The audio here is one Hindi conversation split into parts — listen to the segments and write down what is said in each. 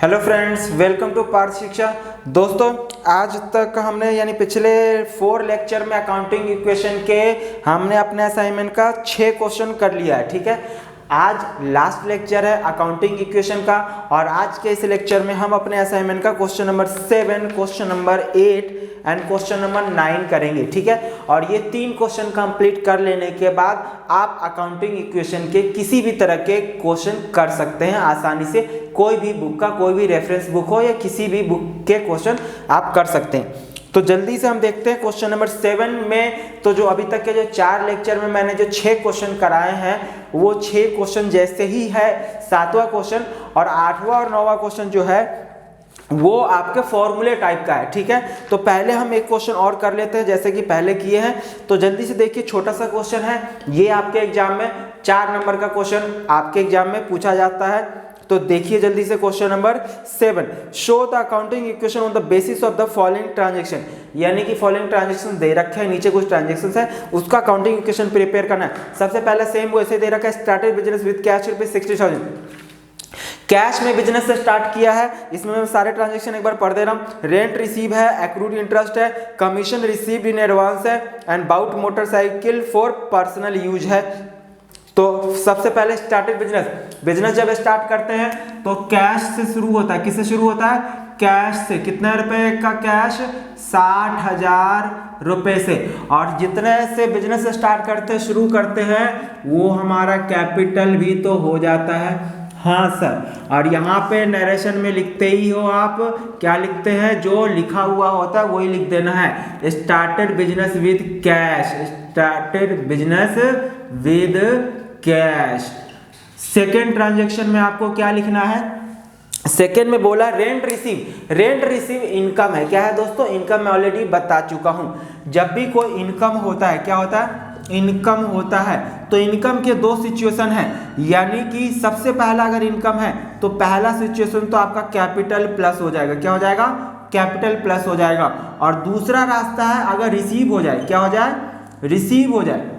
Hello friends, welcome to Parth Shiksha. दोस्तों, आज तक हमने यानी पिछले 4 लेक्चर में अकाउंटिंग इक्वेशन के हमने अपने असाइनमेंट का 6 क्वेश्चन कर लिया है। ठीक है, आज लास्ट लेक्चर है अकाउंटिंग इक्वेशन का और आज के इस लेक्चर में हम अपने असाइनमेंट का question number 7, question number 8 and question number 9 करेंगे। ठीक है, और ये 3 क्वेश्चन कंप्लीट कर लेने के बाद आप अकाउंटिंग इक्वेशन के किसी भी तरह के क्वेश्चन कर सकते हैं आसानी से। कोई भी बुक का, कोई भी रेफरेंस बुक हो या किसी भी बुक के क्वेश्चन आप कर सकते हैं। तो जल्दी से हम देखते हैं क्वेश्चन नंबर 7 में। तो जो अभी तक के जो 4 लेक्चर में मैंने जो 6 क्वेश्चन कराए हैं वो 6 क्वेश्चन जैसे ही है 7वां क्वेश्चन और 8वां और 9वां क्वेश्चन जो है वो आपके फॉर्मूले टाइप का है। ठीक है, तो पहले हम एक क्वेश्चन और कर लेते हैं जैसे कि पहले किए हैं। तो जल्दी से देखिए, छोटा सा क्वेश्चन है ये, आपके एग्जाम में 4 नंबर का क्वेश्चन आपके एग्जाम में पूछा जाता है। तो देखिए जल्दी से question number 7, show the accounting equation on the basis of the following transaction. यानी कि फॉलोइंग ट्रांजैक्शन दे रखे हैं, नीचे कुछ ट्रांजैक्शंस है, उसका अकाउंटिंग इक्वेशन प्रिपेयर करना है। सबसे पहले सेम वैसे दे रखा है, started business with cash ₹60,000। Cash में बिजनेस से स्टार्ट किया है। इसमें मैं सारे ट्रांजैक्शन एक बार पढ़ दे रहा हूँ। रेंट रिसीव है, एक्रूड इंटरेस्ट है, कमीशन रिसीव्ड इन एडवांस है and bought motorcycle for personal use है। तो सबसे पहले स्टार्टेड बिजनेस जब स्टार्ट करते हैं तो कैश से शुरू होता है। किससे शुरू होता है? कैश से। कितने रुपए का कैश? 60,000 रुपए से। और जितने से बिजनेस स्टार्ट करते शुरू करते हैं वो हमारा कैपिटल भी तो हो जाता है। हाँ सर, और यहाँ पे नरेशन में लिखते ही हो आप, क्या लिखते हैं? जो लिखा हुआ होता है वही लिख देना है। Started business with cash, started business with cash. Second transaction में आपको क्या लिखना है? सेकेंड में बोला rent receive. Rent receive income है। क्या है दोस्तों? इनकम मैं ऑलरेडी बता चुका हूं। जब भी कोई इनकम होता है, क्या होता है? इनकम होता है। तो इनकम के 2 सिचुएशन है, यानी कि सबसे पहला अगर इनकम है तो पहला सिचुएशन तो आपका कैपिटल प्लस हो जाएगा। क्या हो जाएगा? कैपिटल प्लस हो जाएगा। और दूसरा रास्ता है अगर रिसीव हो जाए। क्या हो जाए? रिसीव हो जाए।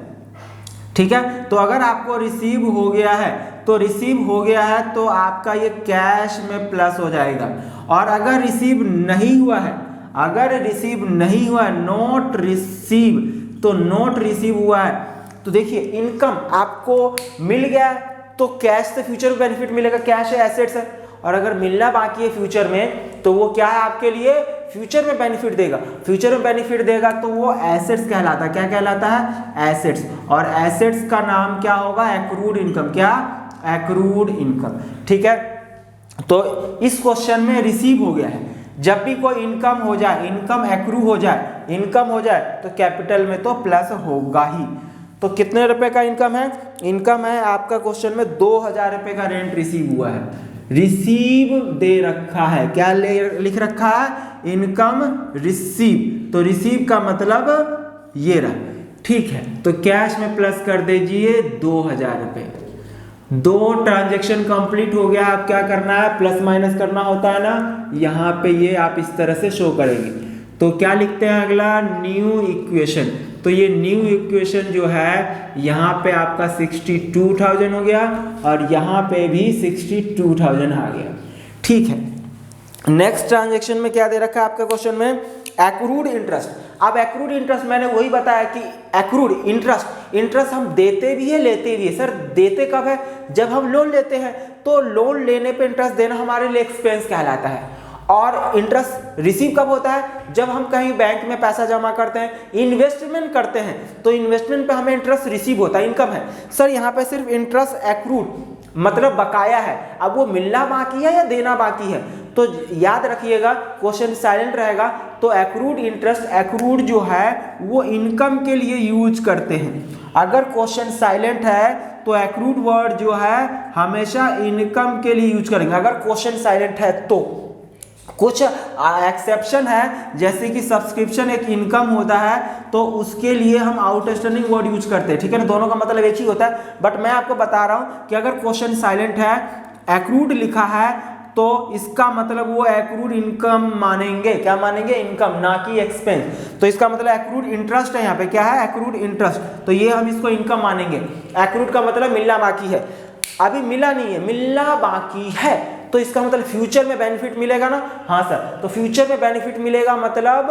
ठीक है, तो अगर आपको रिसीव हो गया है तो आपका ये कैश में प्लस हो जाएगा। और अगर रिसीव नहीं हुआ है, नॉट रिसीव, तो नॉट रिसीव हुआ है तो देखिए इनकम आपको मिल गया तो कैश से फ्यूचर में बेनिफिट मिलेगा, कैश है, एसेट्स है। और अगर मिलना बाकी है फ्यूचर में तो वो क्या है आपके लिए? फ्यूचर में बेनिफिट देगा। फ्यूचर में बेनिफिट देगा तो वो एसेट्स कहलाता है। क्या कहलाता है? एसेट्स। और एसेट्स का नाम क्या होगा? Accrued income. क्या? Accrued income. ठीक है, तो इस क्वेश्चन में रिसीव हो गया है। जब भी कोई इनकम हो जाए, इनकम एक्रू हो जाए तो कैपिटल में तो प्लस होगा ही। तो कितने रुपए का इनकम है? इनकम है आपका क्वेश्चन में 2,000 रुपए का रेंट रिसीव हुआ है। रिसीव दे रखा है, क्या लिख रखा है? Income receive. तो रिसीव का मतलब ये रहा। ठीक है, तो कैश में प्लस कर दीजिए 2,000 रुपए। 2 ट्रांजैक्शन कंप्लीट हो गया। आप क्या करना है? प्लस माइनस करना होता है ना, यहाँ पे ये आप इस तरह से शो करेंगे। तो क्या लिखते हैं अगला? New equation. तो ये न्यू इक्वेशन जो है यहाँ पे आपका 62,000 हो गया और यहाँ पे भी 62,000 आ गया। ठीक है, नेक्स्ट ट्रांजैक्शन में क्या दे रखा है आपका क्वेश्चन में? Accrued interest. अब एक्रूड इंटरेस्ट मैंने वही बताया कि एक्रूड इंटरेस्ट हम देते भी है लेते भी है। सर देते कब है? जब हम लोन लेते हैं। तो लोन लेने पे इंटरेस्ट देना हमारे लिए एक्सपेंस कहलाता है। और इंटरेस्ट रिसीव कब होता है? जब हम कहीं बैंक में पैसा जमा करते हैं, इन्वेस्टमेंट करते हैं, तो इन्वेस्टमेंट पे हमें इंटरेस्ट रिसीव होता है, इनकम है। सर यहाँ पे सिर्फ इंटरेस्ट एक्रूड मतलब बकाया है, अब वो मिलना बाकी है या देना बाकी है। तो याद रखिएगा क्वेश्चन साइलेंट रहेगा तो एक्रूड इंटरेस्ट, एक्रूड जो है वो इनकम के लिए यूज करते हैं। अगर क्वेश्चन साइलेंट है तो एक्रूड वर्ड जो है हमेशा इनकम के लिए यूज करेंगे। अगर क्वेश्चन साइलेंट है तो कुछ एक्सेप्शन है, जैसे कि सब्सक्रिप्शन एक इनकम होता है तो उसके लिए हम आउटस्टैंडिंग वर्ड यूज करते हैं। ठीक है ना, दोनों का मतलब एक ही होता है। बट मैं आपको बता रहा हूं कि अगर क्वेश्चन साइलेंट है, एक्रूड लिखा है, तो इसका मतलब वो एक्रूड इनकम मानेंगे। क्या मानेंगे? इनकम, ना कि एक्सपेंस। तो इसका मतलब एक्रूड इंटरेस्ट है। यहाँ पे क्या है? Accrued interest. तो ये हम इसको इनकम मानेंगे। एक्रूड का मतलब मिलना बाकी है, अभी मिला नहीं है, मिलना बाकी है तो इसका मतलब फ्यूचर में बेनिफिट मिलेगा ना। हाँ सर, तो फ्यूचर में बेनिफिट मिलेगा मतलब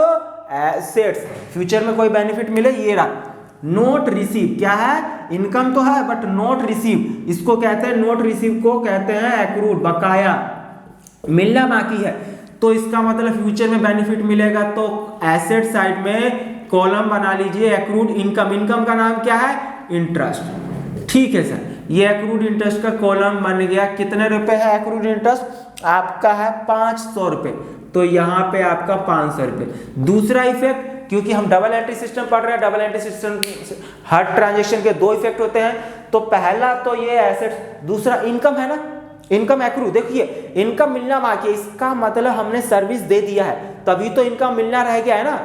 एसेट्स, फ्यूचर में कोई बेनिफिट मिले, ये रहा नोट रिसीव। क्या है, इनकम तो है बट नोट रिसीव, इसको कहते हैं, नोट रिसीव को कहते हैं एक्रूड, बकाया मिलना बाकी है, तो इसका मतलब फ्यूचर में बेनिफिट मिलेगा। तो एसेट साइड में कॉलम बना लीजिए एक्रूड इनकम, इनकम का नाम क्या है, इंटरेस्ट। ठीक है सर, ये एक्रूड इंटरेस्ट का कॉलम बन गया। कितने रुपए है एक्रूड इंटरेस्ट, आपका है 500 रुपए, तो यहाँ पे आपका 500 रुपए। दूसरा इफेक्ट, क्योंकि हम डबल एंट्री सिस्टम पढ़ रहे हैं, डबल एंट्री सिस्टम हर ट्रांजेक्शन के 2 इफेक्ट होते हैं, तो पहला तो ये एसेट, दूसरा इनकम है ना, इनकम एक्रू। देखिए इनकम मिलना बाकी है, इसका मतलब हमने सर्विस दे दिया है, तभी तो इनकम मिलना रह गया है ना।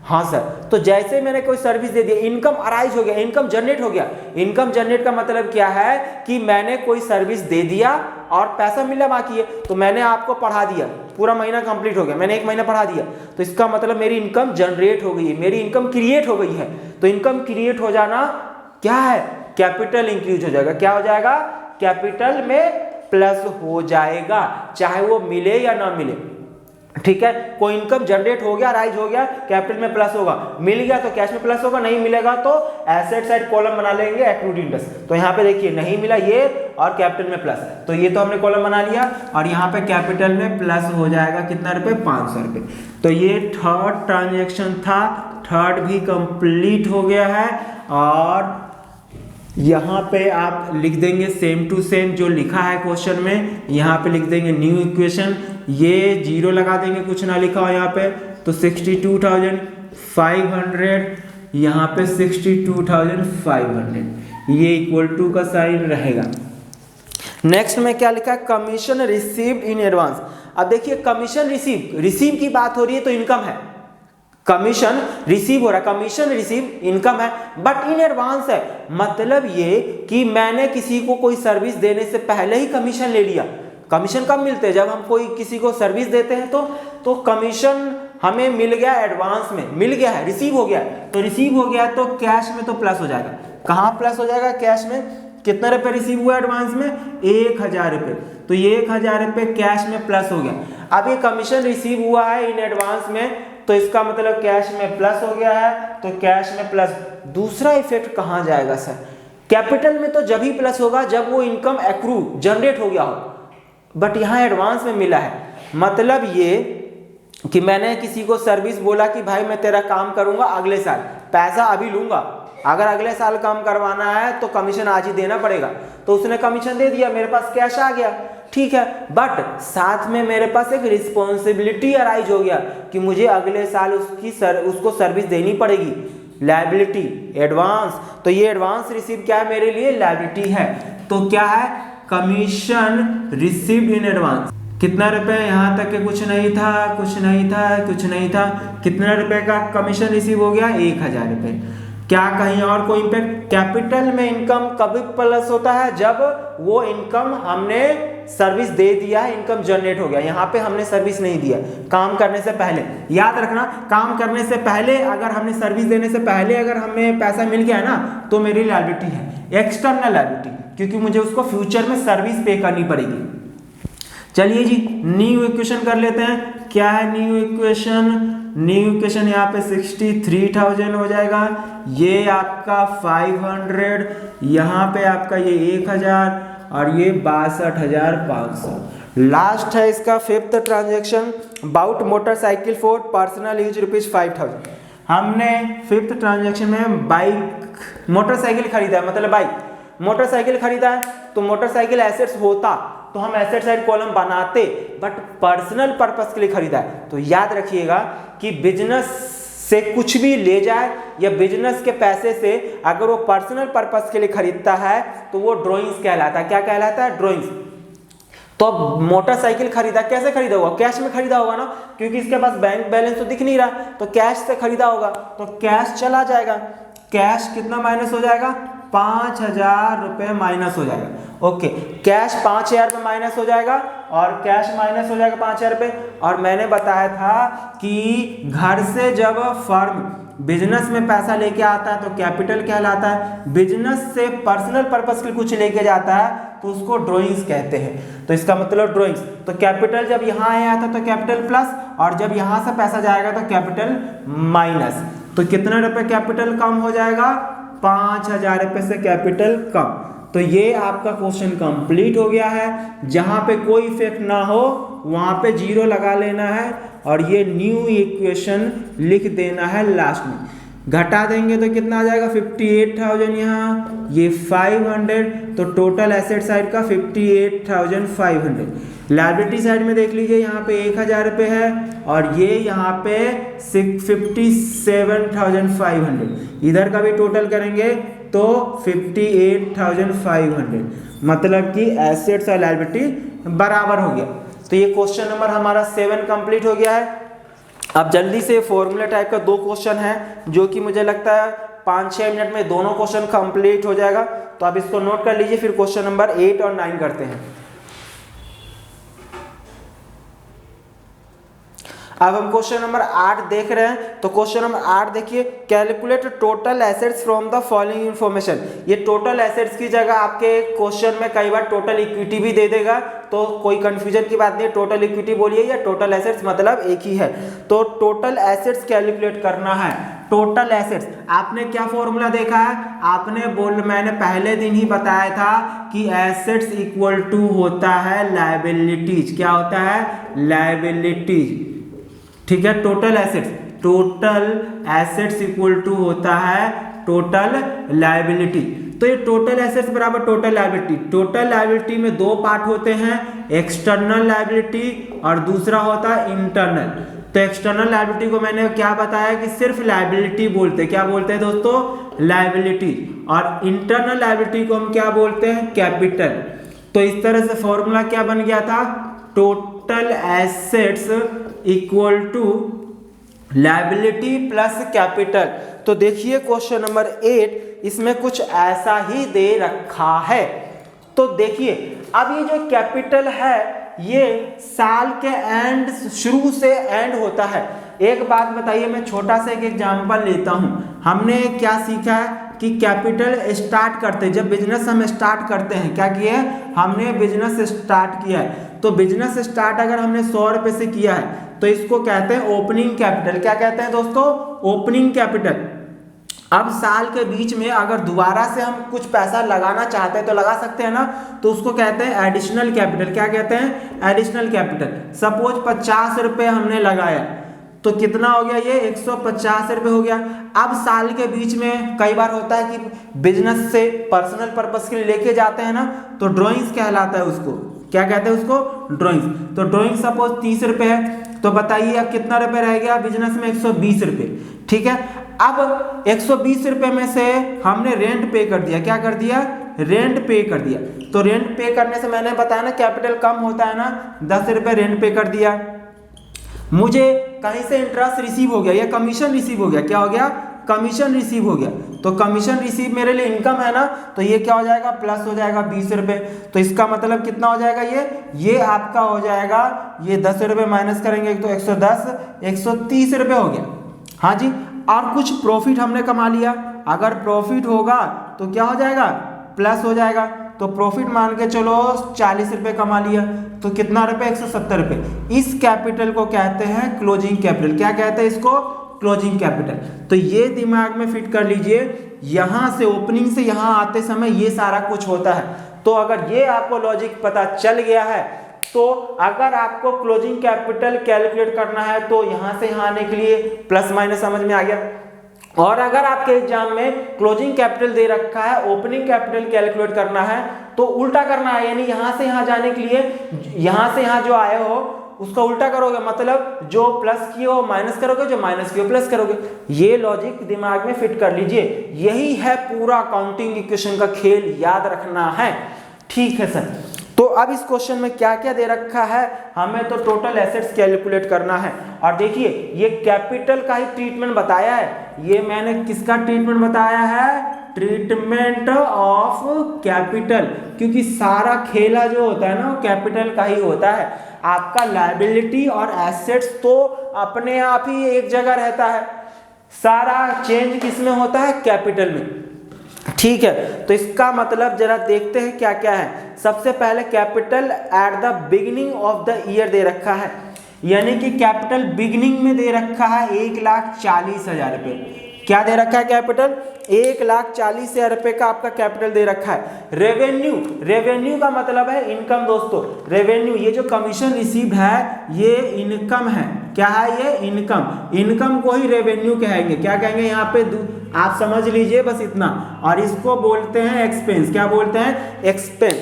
हाँ सर, तो जैसे मैंने कोई सर्विस दे दी, इनकम अराइज हो गया, इनकम जनरेट हो गया। इनकम जनरेट का मतलब क्या है कि मैंने कोई सर्विस दे दिया और पैसा मिलना बाकी है, तो मैंने आपको पढ़ा दिया, पूरा महीना कंप्लीट हो गया, मैंने 1 महीना पढ़ा दिया, तो इसका मतलब मेरी इनकम जनरेट हो गई है, मेरी इनकम क्रिएट हो गई है। तो इनकम क्रिएट हो जाना क्या है, कैपिटल इंक्रीज हो जाएगा। क्या हो जाएगा, कैपिटल में प्लस हो जाएगा, चाहे वो मिले या ना मिले। ठीक है, कोई इनकम जनरेट हो गया, राइज हो गया, कैपिटल में प्लस होगा, मिल गया तो कैश में प्लस होगा, नहीं मिलेगा तो एसेट साइड कॉलम बना लेंगे एक्रूड इंटरेस्ट। तो यहाँ पे देखिए नहीं मिला ये और कैपिटल में प्लस, तो ये तो हमने कॉलम बना लिया और यहाँ पे कैपिटल में प्लस हो जाएगा कितना रुपए, 500 रुपए। तो ये थर्ड ट्रांजेक्शन था, थर्ड भी कंप्लीट हो गया है। और यहाँ पे आप लिख देंगे सेम टू सेम जो लिखा है क्वेश्चन में, यहाँ पे लिख देंगे न्यू इक्वेशन, ये 0 लगा देंगे, कुछ ना लिखा हो यहाँ पे, तो 62,500, यहाँ पे 62,500, ये इक्वल टू का साइन रहेगा। नेक्स्ट में क्या लिखा है, कमीशन रिसीव्ड इन एडवांस। अब देखिए कमीशन रिसीव की बात हो रही है तो इनकम है, कमीशन रिसीव हो रहा है, कमीशन रिसीव इनकम है, बट इन एडवांस है। मतलब ये कि मैंने किसी को कोई सर्विस देने से पहले ही कमीशन ले लिया। कमीशन कब मिलते हैं, जब हम कोई किसी को सर्विस देते हैं तो कमीशन हमें मिल गया एडवांस में, मिल गया है, रिसीव हो गया, तो रिसीव हो गया तो कैश में तो प्लस हो जाएगा। कहाँ प्लस हो जाएगा, कैश में। कितने रुपए रिसीव हुआ एडवांस में, 1000 रुपये, तो ये 1000 रुपये कैश में प्लस हो गया। अब ये कमीशन रिसीव हुआ है इन एडवांस में, तो इसका मतलब कैश में प्लस हो गया है, तो कैश में प्लस। दूसरा इफेक्ट कहाँ जाएगा सर, कैपिटल में तो जब ही प्लस होगा जब वो इनकम एक्रू जनरेट हो गया हो, बट यहाँ एडवांस में मिला है। मतलब ये कि मैंने किसी को सर्विस बोला कि भाई मैं तेरा काम करूंगा अगले साल, पैसा अभी लूंगा, अगर अगले साल काम करवाना है तो कमीशन आज ही देना पड़ेगा, तो उसने कमीशन दे दिया, मेरे पास कैश आ गया, ठीक है, बट साथ में मेरे पास एक रिस्पॉन्सिबिलिटी अराइज हो गया कि मुझे अगले साल उसको सर्विस देनी पड़ेगी, लायबिलिटी एडवांस। तो ये एडवांस रिसीव क्या है मेरे लिए, लायबिलिटी है। तो क्या है, कमीशन रिसीव्ड इन एडवांस। कितना रुपए, यहाँ तक के कुछ नहीं था, कुछ नहीं था, कुछ नहीं था, कितना रुपए का कमीशन रिसीव हो गया, 1000 रुपये। क्या कहीं और कोई इम्पैक्ट, कैपिटल में इनकम कभी प्लस होता है, जब वो इनकम हमने सर्विस दे दिया है, इनकम जनरेट हो गया। यहाँ पे हमने सर्विस नहीं दिया, काम करने से पहले, याद रखना, काम करने से पहले अगर हमने सर्विस देने से पहले अगर हमें पैसा मिल गया ना तो मेरी लायबिलिटी है, एक्सटर्नल लायबिलिटी, क्योंकि मुझे उसको फ्यूचर में सर्विस पे करनी पड़ेगी। चलिए जी न्यू इक्वेशन कर लेते हैं। क्या है न्यू इक्वेशन, न्यू इक्वेशन यहाँ पे 63,000 हो जाएगा, ये आपका 500, यहाँ पे आपका ये 1000 और ये 62,500। लास्ट है इसका fifth transaction, bought motorcycle for personal use ₹5,000। हमने फिफ्थ ट्रांजेक्शन में बाइक मोटरसाइकिल खरीदा है, मतलब बाइक मोटरसाइकिल खरीदा है, तो मोटरसाइकिल एसेट्स होता तो हम एसेट साइड कॉलम बनाते, बट पर्सनल पर्पस के लिए खरीदा है। तो याद रखिएगा कि बिजनेस से कुछ भी ले जाए या बिजनेस के पैसे से अगर वो पर्सनल पर्पस के लिए खरीदता है तो वो ड्राइंग्स कहलाता है। क्या कहलाता है, ड्राइंग्स। तो मोटरसाइकिल खरीदा, कैसे खरीदा होगा, कैश में खरीदा होगा ना, क्योंकि इसके पास बैंक बैलेंस तो दिख नहीं रहा, तो कैश से खरीदा होगा, तो कैश चला जाएगा। कैश कितना माइनस हो जाएगा, 5,000 रुपये माइनस हो जाएगा। ओके, कैश 5,000 रुपये माइनस हो जाएगा और कैश माइनस हो जाएगा 5,000 रुपये। और मैंने बताया था कि घर से जब फर्म बिजनेस में पैसा लेके आता है तो कैपिटल कहलाता है, बिजनेस से पर्सनल पर्पस के कुछ लेके जाता है तो उसको ड्राइंग्स कहते हैं। तो इसका मतलब ड्राइंग्स। तो कैपिटल जब यहाँ आया था तो कैपिटल प्लस, और जब यहाँ से पैसा जाएगा तो कैपिटल माइनस। तो कितने रुपए कैपिटल कम हो जाएगा? 5,000 रुपये से कैपिटल कम। तो ये आपका क्वेश्चन कंप्लीट हो गया है। जहाँ पे कोई इफेक्ट ना हो वहाँ पे 0 लगा लेना है और ये न्यू इक्वेशन लिख देना है लास्ट में। घटा देंगे तो कितना आ जाएगा? 58,000, यहाँ ये 500, तो टोटल एसेट साइड का 58,500। लायबिलिटी साइड में देख लीजिए, यहाँ पे 1,000 रुपये है और ये यहाँ पे 57,500। इधर का भी टोटल करेंगे तो 58,500, मतलब कि एसेट्स और लायबिलिटी बराबर हो गया। तो ये क्वेश्चन नंबर हमारा 7 कंप्लीट हो गया है। अब जल्दी से फॉर्मूला टाइप का 2 क्वेश्चन है जो कि मुझे लगता है 5-6 मिनट में दोनों क्वेश्चन कंप्लीट हो जाएगा। तो आप इसको नोट कर लीजिए, फिर क्वेश्चन नंबर 8 और 9 करते हैं। अब हम क्वेश्चन नंबर 8 देख रहे हैं। तो क्वेश्चन नंबर 8 देखिए, calculate total assets from the following information. ये टोटल एसेट्स की जगह आपके क्वेश्चन में कई बार टोटल इक्विटी भी दे देगा, तो कोई कंफ्यूजन की बात नहीं है। टोटल इक्विटी बोलिए या टोटल एसेट्स, मतलब एक ही है। तो टोटल एसेट्स कैलकुलेट करना है। टोटल एसेट्स आपने क्या फॉर्मूला देखा है? मैंने पहले दिन ही बताया था कि एसेट्स इक्वल टू होता है लायबिलिटीज। क्या होता है? लायबिलिटीज। ठीक है, टोटल एसेट्स इक्वल टू होता है टोटल लायबिलिटी। तो ये टोटल एसेट्स बराबर टोटल लायबिलिटी। टोटल लायबिलिटी में 2 पार्ट होते हैं, एक्सटर्नल लायबिलिटी और दूसरा होता है इंटरनल। तो एक्सटर्नल लायबिलिटी को मैंने क्या बताया कि सिर्फ लायबिलिटी बोलते हैं। क्या बोलते हैं दोस्तों? लायबिलिटी। और इंटरनल लायबिलिटी को हम क्या बोलते हैं? कैपिटल। तो इस तरह से फॉर्मूला क्या बन गया था? Total assets equal to liability plus capital. तो देखिए क्वेश्चन नंबर 8, इसमें कुछ ऐसा ही दे रखा है। तो देखिए, अब ये जो कैपिटल है ये साल के एंड, शुरू से एंड होता है। एक बात बताइए, मैं छोटा सा एक एग्जांपल लेता हूं। हमने क्या सीखा है कि कैपिटल स्टार्ट करते, जब बिजनेस हम स्टार्ट करते हैं, क्या किया है? हमने बिजनेस स्टार्ट किया है। तो बिजनेस स्टार्ट अगर हमने 100 रुपये से किया है तो इसको कहते हैं ओपनिंग कैपिटल। क्या कहते हैं दोस्तों? Opening capital. अब साल के बीच में अगर दोबारा से हम कुछ पैसा लगाना चाहते हैं तो लगा सकते हैं ना, तो उसको कहते हैं एडिशनल कैपिटल। क्या कहते हैं? Additional capital. सपोज 50 रुपये हमने लगाया तो कितना हो गया? ये 150 रुपये हो गया। अब साल के बीच में कई बार होता है कि बिजनेस से पर्सनल पर्पस के लिए लेके जाते हैं ना, तो ड्राइंग्स कहलाता है उसको। क्या कहते हैं उसको? ड्राइंग्स। तो ड्राइंग सपोज 30 रुपये है, तो बताइए अब कितना रुपये रह गया बिजनेस में? 120 रुपये। ठीक है, अब 120 रुपये में से हमने रेंट पे कर दिया। क्या कर दिया? रेंट पे कर दिया। तो रेंट पे करने से मैंने बताया ना कैपिटल कम होता है ना, 10 रुपये रेंट पे कर दिया। मुझे कहीं से इंटरेस्ट रिसीव हो गया या कमीशन रिसीव हो गया। क्या हो गया? कमीशन रिसीव हो गया। तो कमीशन रिसीव मेरे लिए इनकम है ना, तो ये क्या हो जाएगा? प्लस हो जाएगा 20 रुपये। तो इसका मतलब कितना हो जाएगा? ये आपका हो जाएगा, ये 10 रुपये माइनस करेंगे तो 110, 130 रुपये हो गया। हाँ जी। और कुछ प्रॉफिट हमने कमा लिया। अगर प्रॉफिट होगा तो क्या हो जाएगा? प्लस हो जाएगा। तो प्रॉफिट मान के चलो 40 रुपये कमा लिया, तो कितना रुपये? 170 रुपये। इस कैपिटल को कहते हैं क्लोजिंग कैपिटल। क्या कहते हैं इसको? Closing capital. तो ये दिमाग में फिट कर लीजिए, यहां से ओपनिंग से यहां आते समय ये सारा कुछ होता है। तो अगर ये आपको लॉजिक पता चल गया है, तो अगर आपको क्लोजिंग कैपिटल कैलकुलेट करना है तो यहां से यहां आने के लिए प्लस माइनस समझ में आ गया। और अगर आपके एग्जाम में क्लोजिंग कैपिटल दे रखा है, ओपनिंग कैपिटल कैलकुलेट करना है, तो उल्टा करना है। यानी यहां से यहां जाने के लिए यहां से यहां जो आए हो उसका उल्टा करोगे, मतलब जो प्लस किए हो माइनस करोगे, जो माइनस किए हो प्लस करोगे। ये लॉजिक दिमाग में फिट कर लीजिए। यही है पूरा काउंटिंग इक्वेशन का खेल, याद रखना है। ठीक है सर। तो अब इस क्वेश्चन में क्या क्या दे रखा है? हमें तो टोटल एसेट्स कैलकुलेट करना है। और देखिए ये कैपिटल का ही ट्रीटमेंट बताया है। ये मैंने किसका ट्रीटमेंट बताया है? Treatment of capital. क्योंकि सारा खेला जो होता है ना वो कैपिटल का ही होता है। आपका लायबिलिटी और एसेट्स तो अपने आप ही एक जगह रहता है, सारा चेंज किसमें होता है? कैपिटल में। ठीक है, तो इसका मतलब जरा देखते हैं क्या क्या है। सबसे पहले capital at the beginning of the year दे रखा है, यानी कि कैपिटल बिगिनिंग में दे रखा है 1,40,000 रुपये। क्या दे रखा है कैपिटल? 1,40,000 रुपये का आपका कैपिटल दे रखा है। रेवेन्यू, रेवेन्यू का मतलब है इनकम दोस्तों। रेवेन्यू, ये जो कमीशन रिसीव्ड है ये इनकम है। क्या है ये? इनकम। इनकम को ही रेवेन्यू कहेंगे। क्या कहेंगे यहाँ पे? आप समझ लीजिए बस इतना। और इसको बोलते हैं एक्सपेंस। क्या बोलते हैं? एक्सपेंस।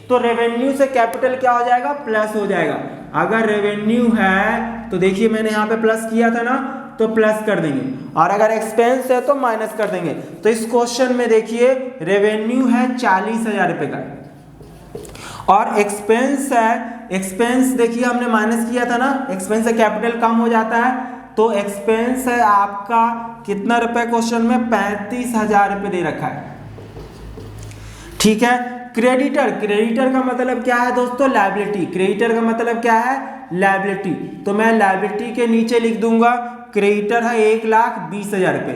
तो रेवेन्यू से कैपिटल क्या हो जाएगा? प्लस हो जाएगा। अगर रेवेन्यू है तो देखिए मैंने यहाँ पे प्लस किया था ना, तो प्लस कर देंगे, और अगर एक्सपेंस है तो माइनस कर देंगे। तो इस क्वेश्चन में देखिए रेवेन्यू है 40,000 रुपये का और एक्सपेंस है, एक्सपेंस देखिए हमने माइनस किया था ना, एक्सपेंस से कैपिटल कम हो जाता है। तो एक्सपेंस है आपका कितना रुपए? क्वेश्चन में 35,000 रुपये दे रखा है। ठीक है। क्रेडिटर, क्रेडिटर का मतलब क्या है दोस्तों? लायबिलिटी। क्रेडिटर का मतलब क्या है? लायबिलिटी। तो मैं लायबिलिटी के नीचे लिख दूंगा क्रेडिटर है 1,20,000 रुपये।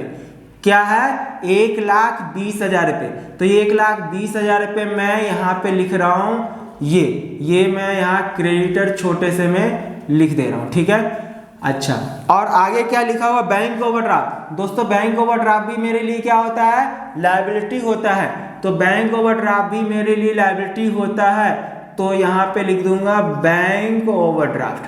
क्या है? 1,20,000 रुपये। तो ये 1,20,000 रुपये मैं यहाँ पे लिख रहा हूँ, ये मैं यहाँ क्रेडिटर छोटे से में लिख दे रहा हूँ। ठीक है। अच्छा, और आगे क्या लिखा हुआ? Bank overdraft. दोस्तों बैंक ओवरड्राफ्ट भी मेरे लिए क्या होता है? लायबिलिटी होता है। तो बैंक ओवरड्राफ्ट भी मेरे लिए लायबिलिटी होता है। तो यहाँ पे लिख दूंगा बैंक ओवरड्राफ्ट।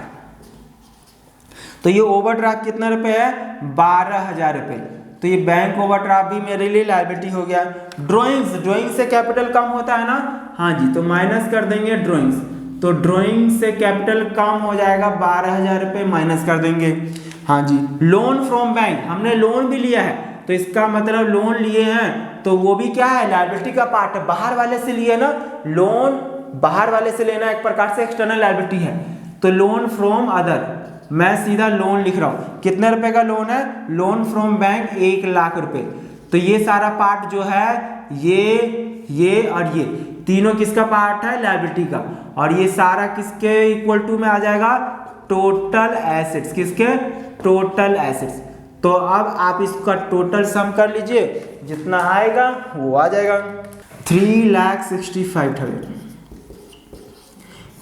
तो ये ओवरड्राफ्ट कितना रुपए है? 12,000 रुपये। तो ये बैंक ओवरड्राफ्ट भी मेरे लिए लायबिलिटी हो गया। ड्राइंग्स, ड्राइंग से कैपिटल कम होता है ना? हाँ जी, तो माइनस कर देंगे ड्राइंग्स। तो ड्राइंग से कैपिटल कम हो जाएगा 12,000 रुपये, माइनस कर देंगे। हाँ जी। लोन फ्रॉम बैंक, हमने लोन भी लिया है तो इसका मतलब लोन लिए हैं तो वो भी क्या है? लायबिलिटी का पार्ट है। बाहर वाले से लिए ना, लोन बाहर वाले से लेना एक प्रकार से एक्सटर्नल लायबिलिटी है। तो लोन फ्रॉम अदर, मैं सीधा लोन लिख रहा हूँ। कितने रुपए का लोन है? लोन फ्रॉम बैंक 1,00,000 रुपये। तो ये सारा पार्ट जो है ये और ये तीनों किसका पार्ट है? लायबिलिटी का। और ये सारा किसके इक्वल टू में आ जाएगा? Total assets. किसके? Total assets. तो अब आप इसका टोटल सम कर लीजिए, जितना आएगा वो आ जाएगा 3,65,000।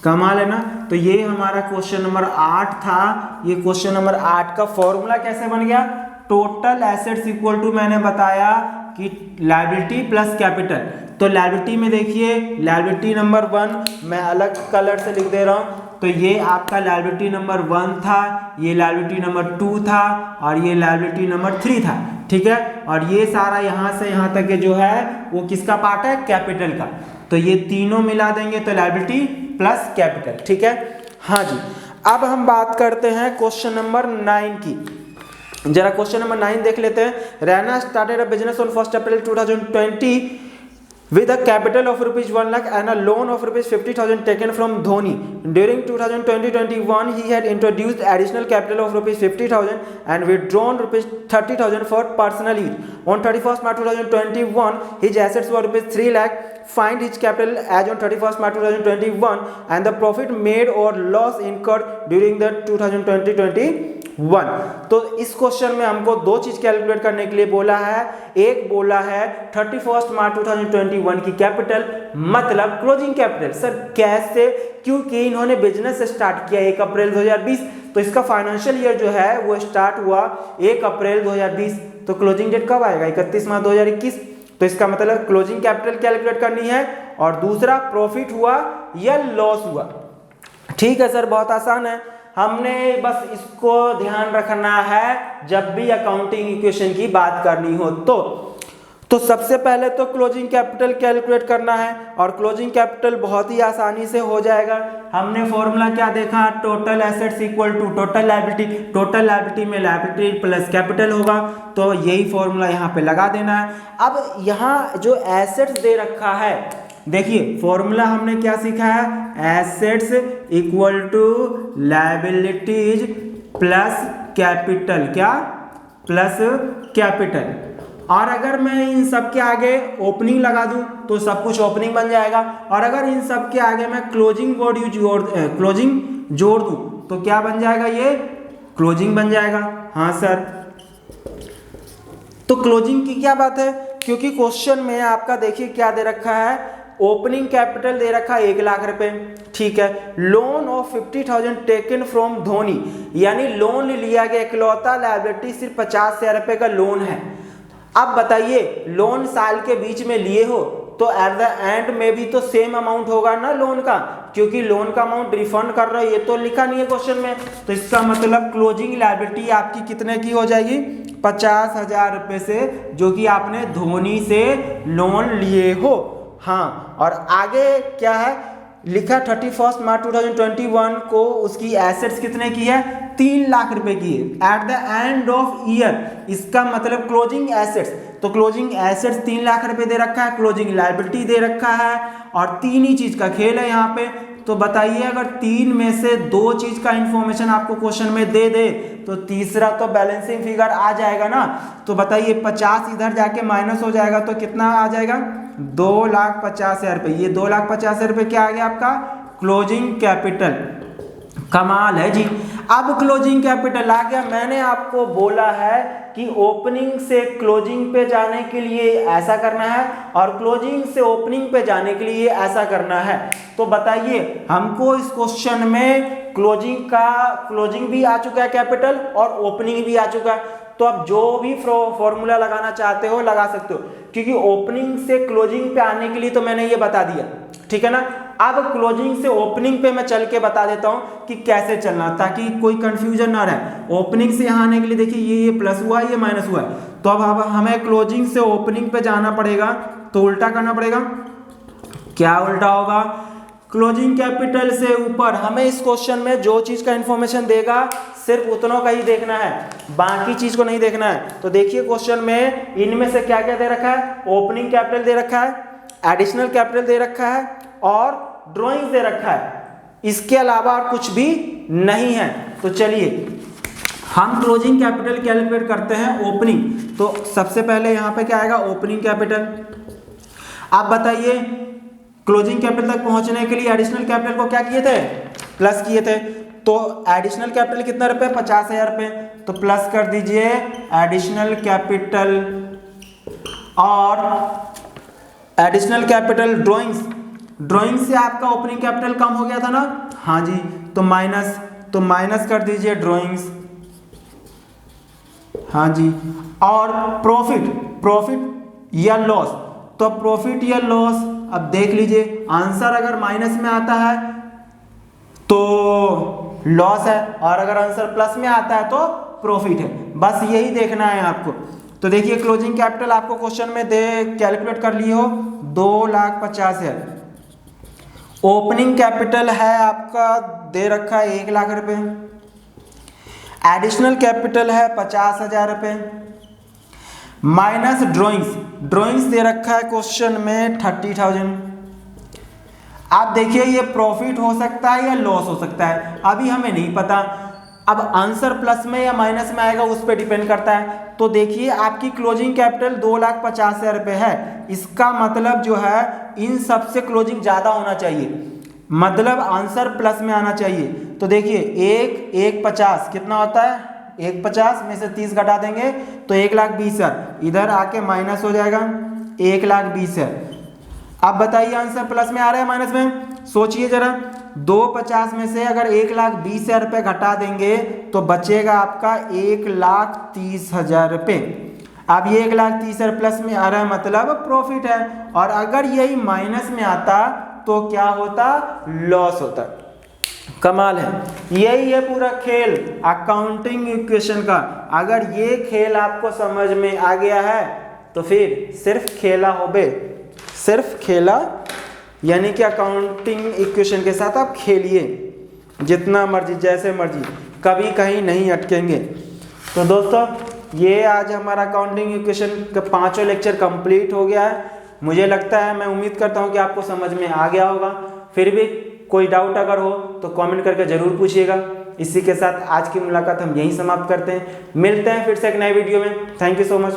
कमाल है ना। तो ये हमारा क्वेश्चन नंबर 8 था। ये क्वेश्चन नंबर 8 का फॉर्मूला कैसे बन गया? टोटल एसेट्स इक्वल टू मैंने बताया कि लायबिलिटी प्लस कैपिटल। तो लायबिलिटी में देखिए लायबिलिटी नंबर 1 मैं अलग कलर से लिख दे रहा हूँ। तो ये आपका लायबिलिटी नंबर 1 था, ये लायबिलिटी नंबर 2 था और ये लायबिलिटी नंबर 3 था। ठीक है। और ये सारा यहाँ से यहाँ तक जो है वो किसका पार्ट है? कैपिटल का। तो ये तीनों मिला देंगे तो लायबिलिटी प्लस कैपिटल। ठीक है। हाँ जी। अब हम बात करते हैं क्वेश्चन नंबर 9 की। जरा क्वेश्चन नंबर 9 देख लेते हैं। Raina started a business on 1 April 2020 with a capital of rupees 1 lakh and a loan of rupees 50,000 taken from Dhoni. During 2020-21, he had introduced additional capital of rupees 50,000 and withdrawn rupees 30,000 for personal use. On 31st March 2021, his assets were rupees 3 lakh. Find his capital as on 31st March 2021 and the profit made or loss incurred during the 2020-21. तो इस क्वेश्चन में हमको दो चीज कैलकुलेट करने के लिए बोला है। एक बोला है 31 मार्च 2021 की कैपिटल, मतलब क्लोजिंग कैपिटल। सर कैसे? क्योंकि इन्होंने बिजनेस स्टार्ट किया 1 अप्रैल 2020, तो इसका फाइनेंशियल ईयर जो है वो स्टार्ट हुआ 1 अप्रैल 2020। तो क्लोजिंग डेट कब आएगा? 31 मार्च 2021। तो इसका मतलब क्लोजिंग कैपिटल कैलकुलेट करनी है और दूसरा प्रॉफिट हुआ या लॉस हुआ। ठीक है सर, बहुत आसान है। हमने बस इसको ध्यान रखना है जब भी अकाउंटिंग इक्वेशन की बात करनी हो तो सबसे पहले तो क्लोजिंग कैपिटल कैलकुलेट करना है और क्लोजिंग कैपिटल बहुत ही आसानी से हो जाएगा। हमने फॉर्मूला क्या देखा? Total assets equal to total liability. Total liability में लायबिलिटी प्लस कैपिटल होगा, तो यही फॉर्मूला यहाँ पे लगा देना है। अब यहाँ जो एसेट्स दे रखा है, देखिए फॉर्मूला हमने क्या सीखा है? Assets equal to liabilities plus capital. क्या? Plus capital. और अगर मैं इन सब के आगे ओपनिंग लगा दूं तो सब कुछ ओपनिंग बन जाएगा, और अगर इन सब के आगे मैं क्लोजिंग क्लोजिंग जोड़ दूं तो क्या बन जाएगा? ये क्लोजिंग बन जाएगा। हाँ सर, तो क्लोजिंग की क्या बात है? क्योंकि क्वेश्चन में आपका देखिए क्या दे रखा है, ओपनिंग कैपिटल दे रखा है 1 लाख रुपए, ठीक है। Loan of 50,000 taken from Dhoni, यानी लोन लिया गया, इकलौता लायबिलिटी सिर्फ 50,000 रुपए का लोन है। अब बताइए लोन साल के बीच में लिए हो तो एट द एंड में भी तो सेम अमाउंट होगा ना लोन का, क्योंकि लोन का अमाउंट रिफंड कर रहे हो, ये तो लिखा नहीं है क्वेश्चन में। तो इसका मतलब क्लोजिंग लायबिलिटी आपकी कितने की हो जाएगी, 50,000 रुपए से, जो कि आपने धोनी से लोन लिए हो। हाँ, और आगे क्या है लिखा, 31 मार्च 2021 को उसकी एसेट्स कितने की है, 3 लाख रुपए की है at the end of year. इसका मतलब क्लोजिंग एसेट्स, तो क्लोजिंग एसेट्स 3 लाख रुपए दे रखा है, क्लोजिंग लायबिलिटी दे रखा है, और तीन ही चीज का खेल है यहाँ पे। तो बताइए अगर तीन में से दो चीज का इंफॉर्मेशन आपको क्वेश्चन में दे दे तो तीसरा तो बैलेंसिंग फिगर आ जाएगा ना। तो बताइए 50 इधर जाके माइनस हो जाएगा तो कितना आ जाएगा, 2,50,000 रुपये। ये 2,50,000 रुपये क्या आ गया आपका, क्लोजिंग कैपिटल। कमाल है जी। अब क्लोजिंग कैपिटल आ गया। मैंने आपको बोला है कि ओपनिंग से क्लोजिंग पे जाने के लिए ऐसा करना है और क्लोजिंग से ओपनिंग पे जाने के लिए ऐसा करना है। तो बताइए हमको इस क्वेश्चन में क्लोजिंग भी आ चुका है कैपिटल और ओपनिंग भी आ चुका है। तो अब जो भी फॉर्मूला लगाना चाहते हो लगा सकते हो, क्योंकि ओपनिंग से क्लोजिंग पे आने के लिए तो मैंने ये बता दिया, ठीक है ना। अब क्लोजिंग से ओपनिंग पे मैं चल के बता देता हूं कि कैसे चलना, ताकि कोई कंफ्यूजन ना रहे। ओपनिंग से यहाँ आने के लिए देखिए ये प्लस हुआ है, ये माइनस हुआ है, तो अब हमें क्लोजिंग से ओपनिंग पे जाना पड़ेगा, तो उल्टा करना पड़ेगा। क्या उल्टा होगा, क्लोजिंग कैपिटल से ऊपर। हमें इस क्वेश्चन में जो चीज का इंफॉर्मेशन देगा सिर्फ उतनों का ही देखना है, बाकी चीज को नहीं देखना है। तो देखिए क्वेश्चन में इनमें से क्या क्या दे रखा है, ओपनिंग कैपिटल दे रखा है, एडिशनल कैपिटल दे रखा है और ड्राइंग्स दे रखा है। इसके अलावा और कुछ भी नहीं है। तो चलिए हम क्लोजिंग कैपिटल कैलकुलेट करते हैं ओपनिंग। तो सबसे पहले यहाँ पे क्या आएगा, ओपनिंग कैपिटल। आप बताइए क्लोजिंग कैपिटल तक पहुंचने के लिए एडिशनल कैपिटल को क्या किए थे, प्लस किए थे। तो एडिशनल कैपिटल कितना रुपए, 50,000 रुपए, तो प्लस कर दीजिए एडिशनल कैपिटल। और एडिशनल कैपिटल ड्राइंग से आपका ओपनिंग कैपिटल कम हो गया था ना, हाँ जी, तो माइनस कर दीजिए ड्राइंग्स, हाँ जी। और प्रॉफिट या लॉस, तो प्रॉफिट या लॉस, अब देख लीजिए आंसर अगर माइनस में आता है तो लॉस है और अगर आंसर प्लस में आता है तो प्रॉफिट है। बस यही देखना है आपको। तो देखिए क्लोजिंग कैपिटल आपको क्वेश्चन में कैलकुलेट कर लिए हो 2,50,000। ओपनिंग कैपिटल है आपका दे रखा है 1 लाख रुपए, एडिशनल कैपिटल है 50,000 रुपए, माइनस ड्राइंग्स दे रखा है क्वेश्चन में 30,000। आप देखिए ये प्रॉफिट हो सकता है या लॉस हो सकता है, अभी हमें नहीं पता। अब आंसर प्लस में या माइनस में आएगा उस पर डिपेंड करता है। तो देखिए आपकी क्लोजिंग कैपिटल 2,50,000 रुपए है, इसका मतलब जो है इन सब से क्लोजिंग ज्यादा होना चाहिए, मतलब आंसर प्लस में आना चाहिए। तो देखिए 1,50,000 कितना होता है, 1,50,000 में से 30 घटा देंगे तो 1,20,000, इधर आके माइनस हो जाएगा 1,20,000। अब बताइए आंसर प्लस में आ रहा है माइनस में, सोचिए जरा। 2,50,000 में से अगर 1,20,000 रुपये घटा देंगे तो बचेगा आपका 1,30,000 रुपये। अब ये 1,30,000 प्लस में आ रहा है मतलब प्रॉफिट है, और अगर यही माइनस में आता तो क्या होता, लॉस होता। कमाल है, यही है पूरा खेल अकाउंटिंग इक्वेशन का। अगर ये खेल आपको समझ में आ गया है तो फिर सिर्फ खेला यानी कि अकाउंटिंग इक्वेशन के साथ आप खेलिए जितना मर्जी, जैसे मर्जी, कभी कहीं नहीं अटकेंगे। तो दोस्तों ये आज हमारा अकाउंटिंग इक्वेशन का 5वां लेक्चर कंप्लीट हो गया है। मुझे लगता है, मैं उम्मीद करता हूँ कि आपको समझ में आ गया होगा। फिर भी कोई डाउट अगर हो तो कमेंट करके ज़रूर पूछिएगा। इसी के साथ आज की मुलाकात हम यहीं समाप्त करते हैं। मिलते हैं फिर से एक नए वीडियो में। Thank you so much.